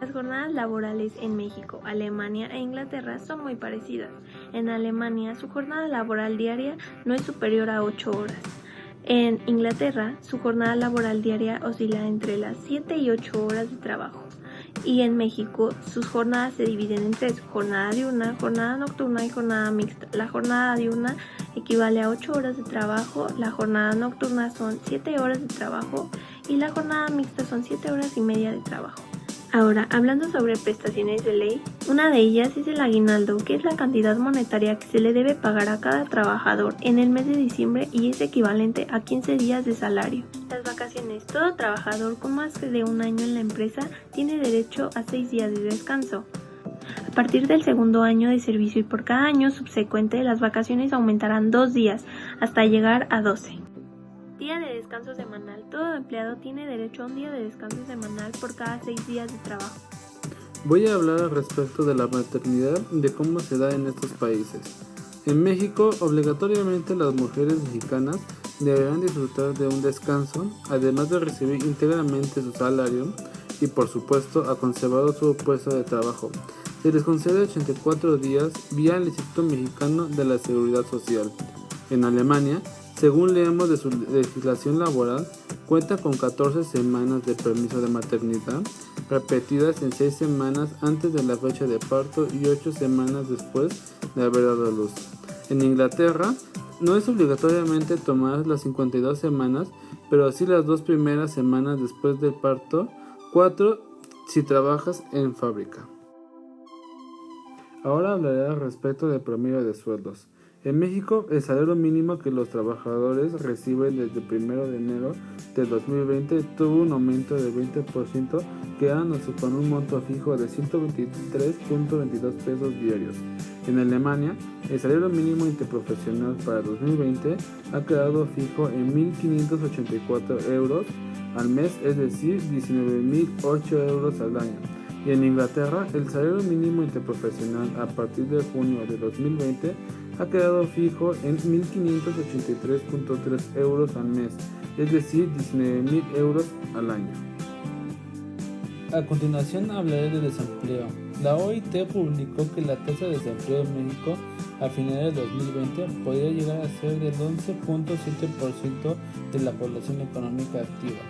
Las jornadas laborales en México, Alemania e Inglaterra son muy parecidas. En Alemania, su jornada laboral diaria no es superior a 8 horas. En Inglaterra, su jornada laboral diaria oscila entre las 7 y 8 horas de trabajo. Y en México, sus jornadas se dividen en tres: jornada diurna, jornada nocturna y jornada mixta. La jornada diurna equivale a 8 horas de trabajo, la jornada nocturna son 7 horas de trabajo y la jornada mixta son 7 horas y media de trabajo. Ahora, hablando sobre prestaciones de ley, una de ellas es el aguinaldo, que es la cantidad monetaria que se le debe pagar a cada trabajador en el mes de diciembre y es equivalente a 15 días de salario. Las vacaciones. Todo trabajador con más de un año en la empresa tiene derecho a 6 días de descanso. A partir del segundo año de servicio y por cada año subsecuente, las vacaciones aumentarán 2 días hasta llegar a 12. Día de descanso semanal. Todo empleado tiene derecho a un día de descanso semanal por cada 6 días de trabajo. Voy a hablar al respecto de la maternidad y de cómo se da en estos países. En México, obligatoriamente las mujeres mexicanas deberán disfrutar de un descanso, además de recibir íntegramente su salario y, por supuesto, a conservado su puesto de trabajo. Se les concede 84 días vía el Instituto Mexicano de la Seguridad Social. En Alemania, según leemos de su legislación laboral, cuenta con 14 semanas de permiso de maternidad, repetidas en 6 semanas antes de la fecha de parto y 8 semanas después de haber dado a luz. En Inglaterra, no es obligatoriamente tomar las 52 semanas, pero sí las 2 primeras semanas después del parto, 4 si trabajas en fábrica. Ahora hablaré al respecto del promedio de sueldos. En México, el salario mínimo que los trabajadores reciben desde el 1 de enero de 2020 tuvo un aumento de 20%, quedándose con un monto fijo de 123.22 pesos diarios. En Alemania, el salario mínimo interprofesional para 2020 ha quedado fijo en 1.584 euros al mes, es decir, 19.008 euros al año. Y en Inglaterra, el salario mínimo interprofesional a partir de junio de 2020 ha quedado fijo en 1.583.3 euros al mes, es decir, 19.000 euros al año. A continuación hablaré de desempleo. La OIT publicó que la tasa de desempleo en México a finales de 2020 podría llegar a ser del 11.7% de la población económica activa.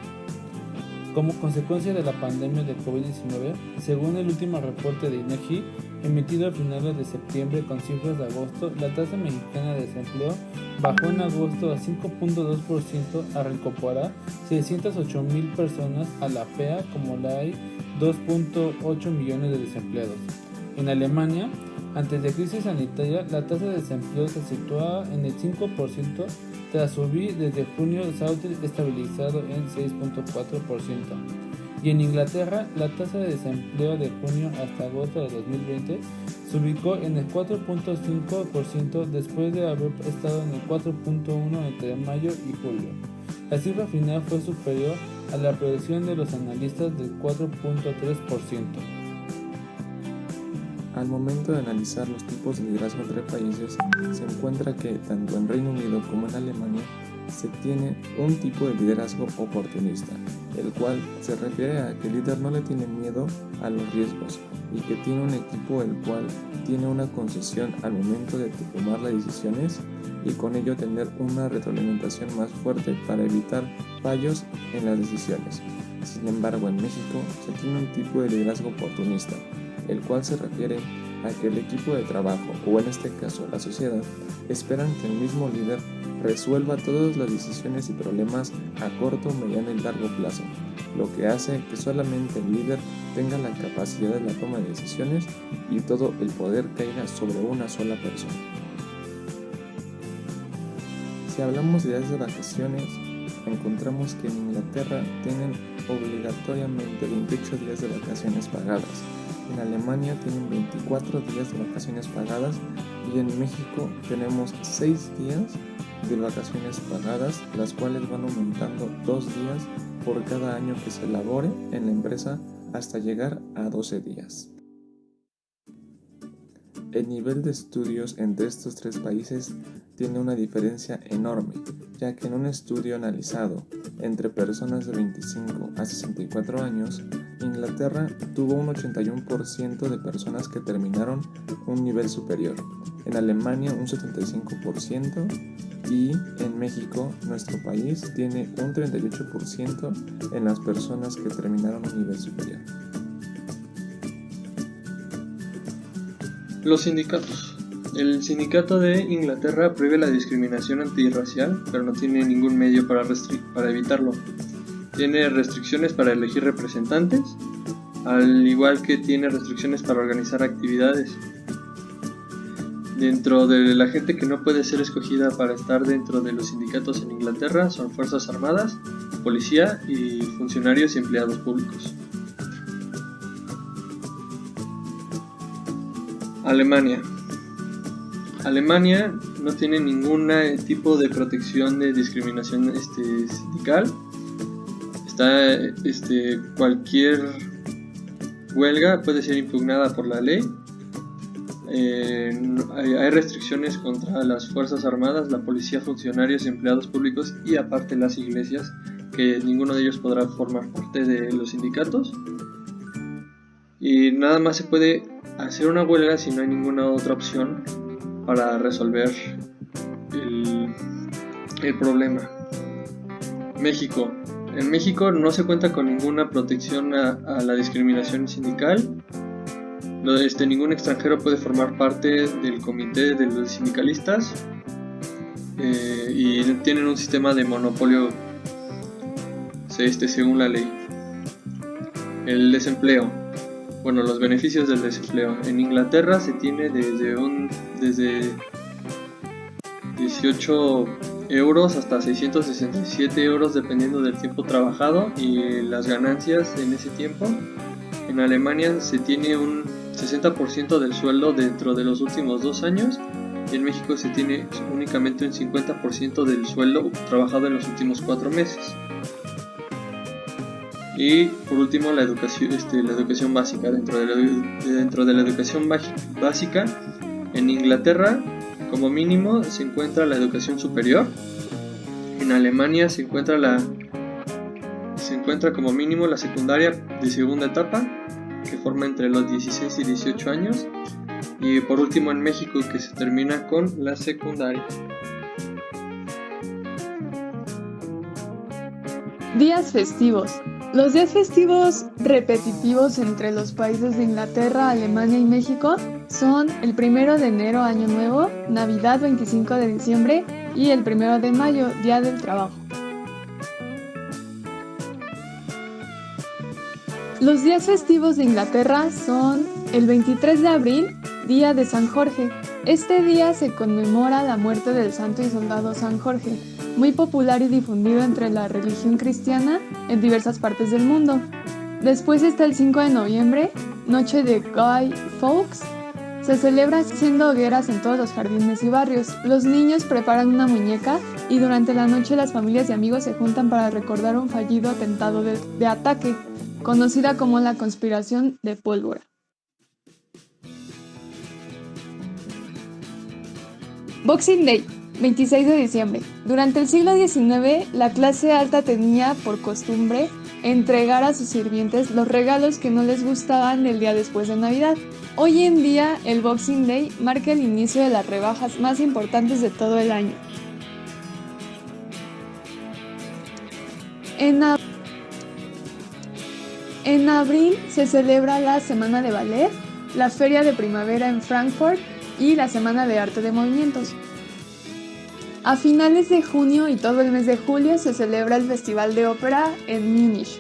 Como consecuencia de la pandemia de COVID-19, según el último reporte de INEGI, emitido a finales de septiembre con cifras de agosto, la tasa mexicana de desempleo bajó en agosto a 5.2% a recuperar 608,000 personas a la fea, como la hay 2.8 millones de desempleados. En Alemania, antes de crisis sanitaria, la tasa de desempleo se situaba en el 5%, tras subir desde junio se ha estabilizado en 6.4%. Y en Inglaterra, la tasa de desempleo de junio hasta agosto de 2020 se ubicó en el 4.5% después de haber estado en el 4.1% entre mayo y julio. La cifra final fue superior a la predicción de los analistas del 4.3%. Al momento de analizar los tipos de liderazgo entre países, se encuentra que tanto en Reino Unido como en Alemania se tiene un tipo de liderazgo oportunista, el cual se refiere a que el líder no le tiene miedo a los riesgos y que tiene un equipo el cual tiene una concesión al momento de tomar las decisiones y con ello tener una retroalimentación más fuerte para evitar fallos en las decisiones. Sin embargo, en México se tiene un tipo de liderazgo oportunista, el cual se refiere a que el equipo de trabajo, o en este caso la sociedad, esperan que el mismo líder resuelva todas las decisiones y problemas a corto, mediano y largo plazo, lo que hace que solamente el líder tenga la capacidad de la toma de decisiones y todo el poder caiga sobre una sola persona. Si hablamos de días de vacaciones, encontramos que en Inglaterra tienen obligatoriamente 28 días de vacaciones pagadas. En Alemania tienen 24 días de vacaciones pagadas y en México tenemos 6 días de vacaciones pagadas, las cuales van aumentando 2 días por cada año que se labore en la empresa hasta llegar a 12 días. El nivel de estudios entre estos tres países tiene una diferencia enorme, ya que en un estudio analizado entre personas de 25 a 64 años, Inglaterra tuvo un 81% de personas que terminaron un nivel superior, en Alemania un 75% y en México, nuestro país, tiene un 38% en las personas que terminaron un nivel superior. Los sindicatos. El sindicato de Inglaterra prohíbe la discriminación antirracial, pero no tiene ningún medio para evitarlo. Tiene restricciones para elegir representantes, al igual que tiene restricciones para organizar actividades. Dentro de la gente que no puede ser escogida para estar dentro de los sindicatos en Inglaterra son Fuerzas Armadas, Policía y funcionarios y empleados públicos. Alemania no tiene ningún tipo de protección de discriminación sindical. Cualquier huelga puede ser impugnada por la ley. Hay restricciones contra las Fuerzas Armadas, la policía, funcionarios y empleados públicos y aparte las iglesias, que ninguno de ellos podrá formar parte de los sindicatos. Y nada más se puede hacer una huelga si no hay ninguna otra opción para resolver el problema. México. En México no se cuenta con ninguna protección a la discriminación sindical. Ningún extranjero puede formar parte del comité de los sindicalistas y tienen un sistema de monopolio según la ley. El desempleo. Bueno, los beneficios del desempleo. En Inglaterra se tiene desde 18 euros hasta 667 euros dependiendo del tiempo trabajado y las ganancias en ese tiempo. En Alemania se tiene un 60% del sueldo dentro de los últimos 2 años y en México se tiene únicamente un 50% del sueldo trabajado en los últimos 4 meses. Y por último la educación básica. Dentro de la educación básica en Inglaterra como mínimo se encuentra la educación superior. En Alemania se encuentra como mínimo la secundaria de segunda etapa, que forma entre los 16 y 18 años. Y por último en México, que se termina con la secundaria. Días festivos. Los días festivos repetitivos entre los países de Inglaterra, Alemania y México son el 1 de enero, Año Nuevo, Navidad 25 de diciembre y el 1 de mayo, Día del Trabajo. Los días festivos de Inglaterra son el 23 de abril, Día de San Jorge. Este día se conmemora la muerte del santo y soldado San Jorge, muy popular y difundido entre la religión cristiana en diversas partes del mundo. Después está el 5 de noviembre, Noche de Guy Fawkes. Se celebra haciendo hogueras en todos los jardines y barrios. Los niños preparan una muñeca y durante la noche las familias y amigos se juntan para recordar un fallido atentado de ataque, conocida como la conspiración de pólvora. Boxing Day, 26 de diciembre. Durante el siglo XIX, la clase alta tenía por costumbre entregar a sus sirvientes los regalos que no les gustaban el día después de Navidad. Hoy en día, el Boxing Day marca el inicio de las rebajas más importantes de todo el año. En abril se celebra la Semana de Ballet, la Feria de Primavera en Frankfurt y la Semana de Arte de Movimientos. A finales de junio y todo el mes de julio se celebra el Festival de Ópera en Múnich.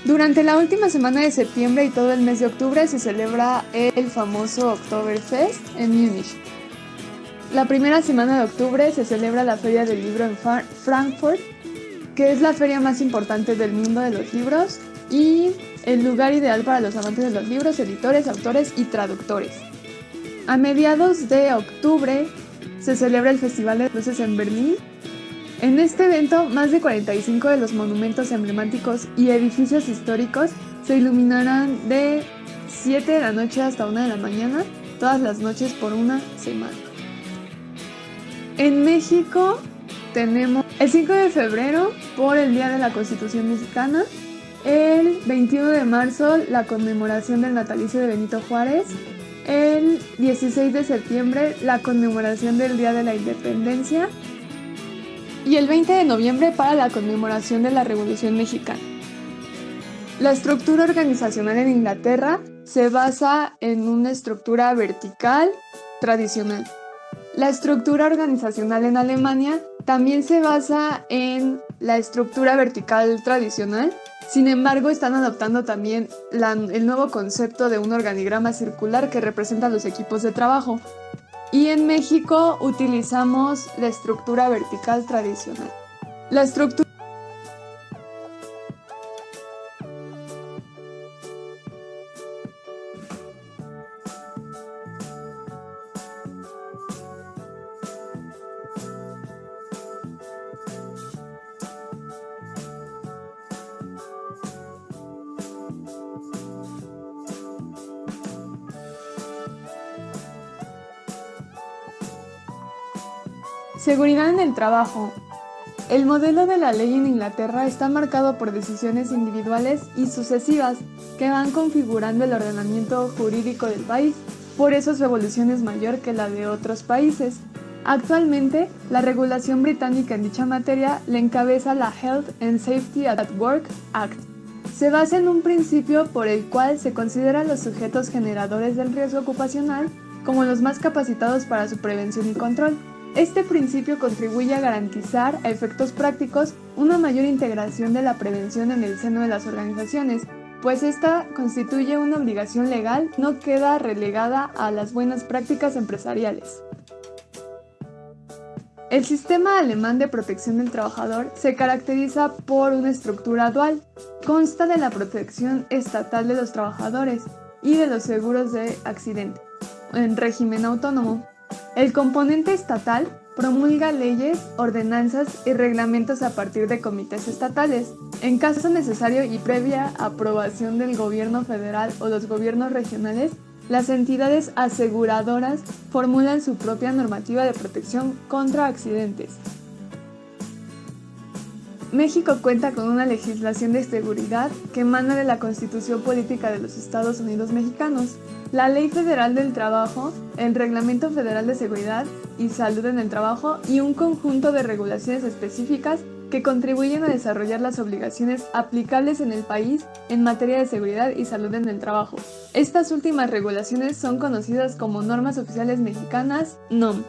Durante la última semana de septiembre y todo el mes de octubre se celebra el famoso Oktoberfest en Múnich. La primera semana de octubre se celebra la Feria del Libro en Frankfurt, que es la feria más importante del mundo de los libros y el lugar ideal para los amantes de los libros, editores, autores y traductores. A mediados de octubre se celebra el Festival de Luces en Berlín. En este evento, más de 45 de los monumentos emblemáticos y edificios históricos se iluminarán de 7 de la noche hasta 1 de la mañana, todas las noches por una semana. En México tenemos el 5 de febrero por el Día de la Constitución Mexicana, El 21 de marzo, la conmemoración del natalicio de Benito Juárez. El 16 de septiembre, la conmemoración del Día de la Independencia. Y el 20 de noviembre para la conmemoración de la Revolución Mexicana. La estructura organizacional en Inglaterra se basa en una estructura vertical tradicional. La estructura organizacional en Alemania también se basa en la estructura vertical tradicional. Sin embargo, están adoptando también el nuevo concepto de un organigrama circular que representa los equipos de trabajo. Y en México utilizamos la estructura vertical tradicional. La estructura Seguridad en el trabajo. El modelo de la ley en Inglaterra está marcado por decisiones individuales y sucesivas que van configurando el ordenamiento jurídico del país. Por eso su evolución es mayor que la de otros países. Actualmente, la regulación británica en dicha materia le encabeza la Health and Safety at Work Act. Se basa en un principio por el cual se consideran los sujetos generadores del riesgo ocupacional como los más capacitados para su prevención y control. Este principio contribuye a garantizar, a efectos prácticos, una mayor integración de la prevención en el seno de las organizaciones, pues esta constituye una obligación legal, no queda relegada a las buenas prácticas empresariales. El sistema alemán de protección del trabajador se caracteriza por una estructura dual. Consta de la protección estatal de los trabajadores y de los seguros de accidente, en régimen autónomo. El componente estatal promulga leyes, ordenanzas y reglamentos a partir de comités estatales. En caso necesario y previa aprobación del gobierno federal o los gobiernos regionales, las entidades aseguradoras formulan su propia normativa de protección contra accidentes. México cuenta con una legislación de seguridad que emana de la Constitución Política de los Estados Unidos Mexicanos, la Ley Federal del Trabajo, el Reglamento Federal de Seguridad y Salud en el Trabajo y un conjunto de regulaciones específicas que contribuyen a desarrollar las obligaciones aplicables en el país en materia de seguridad y salud en el trabajo. Estas últimas regulaciones son conocidas como Normas Oficiales Mexicanas, NOM.